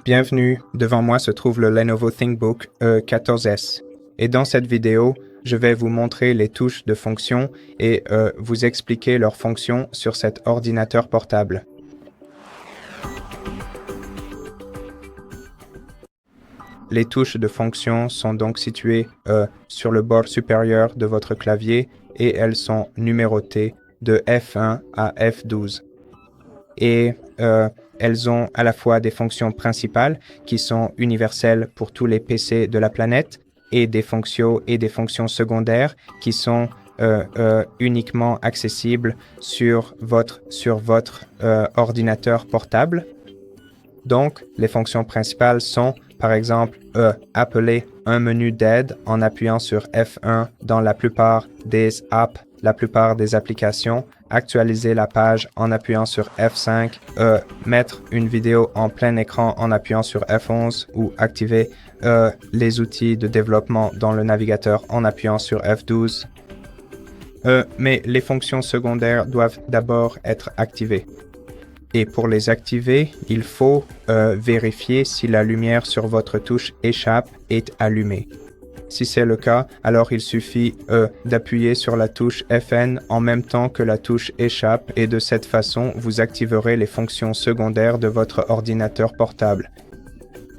Bienvenue, devant moi se trouve le Lenovo ThinkBook E14s. Et dans cette vidéo, je vais vous montrer les touches de fonction et vous expliquer leurs fonctions sur cet ordinateur portable. Les touches de fonction sont donc situées sur le bord supérieur de votre clavier et elles sont numérotées de F1 à F12. Et elles ont à la fois des fonctions principales qui sont universelles pour tous les PC de la planète et des fonctions secondaires qui sont uniquement accessibles sur votre ordinateur portable. Donc, les fonctions principales sont, par exemple, appeler un menu d'aide en appuyant sur F1 dans la plupart des apps, la plupart des applications, actualiser la page en appuyant sur F5, mettre une vidéo en plein écran en appuyant sur F11 ou activer les outils de développement dans le navigateur en appuyant sur F12. Mais les fonctions secondaires doivent d'abord être activées. Et pour les activer, il faut vérifier si la lumière sur votre touche échappe est allumée. Si c'est le cas, alors il suffit d'appuyer sur la touche FN en même temps que la touche échappe et de cette façon, vous activerez les fonctions secondaires de votre ordinateur portable.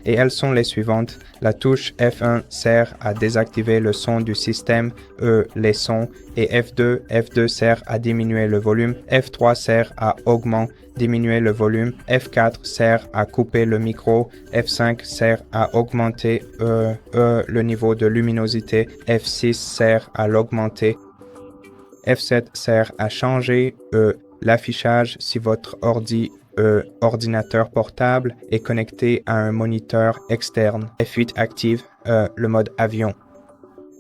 Et elles sont les suivantes. La touche F1 sert à désactiver le son du système, les sons, et F2 sert à diminuer le volume, F3 sert à diminuer le volume, F4 sert à couper le micro, F5 sert à augmenter le niveau de luminosité, F6 sert à l'augmenter, F7 sert à changer l'affichage si votre ordinateur portable est connecté à un moniteur externe. F8 active le mode avion.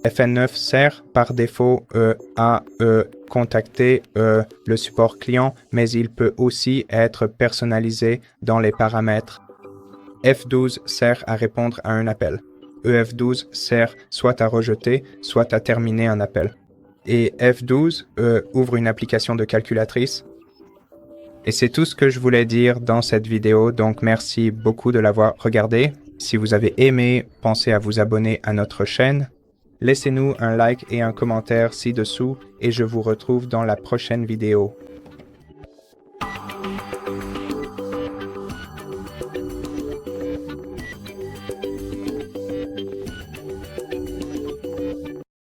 FN9 sert par défaut à contacter le support client, mais il peut aussi être personnalisé dans les paramètres. F12 sert à répondre à un appel. EF12 sert soit à rejeter, soit à terminer un appel. Et F12 ouvre une application de calculatrice. Et c'est tout ce que je voulais dire dans cette vidéo, donc merci beaucoup de l'avoir regardé. Si vous avez aimé, pensez à vous abonner à notre chaîne. Laissez-nous un like et un commentaire ci-dessous et je vous retrouve dans la prochaine vidéo.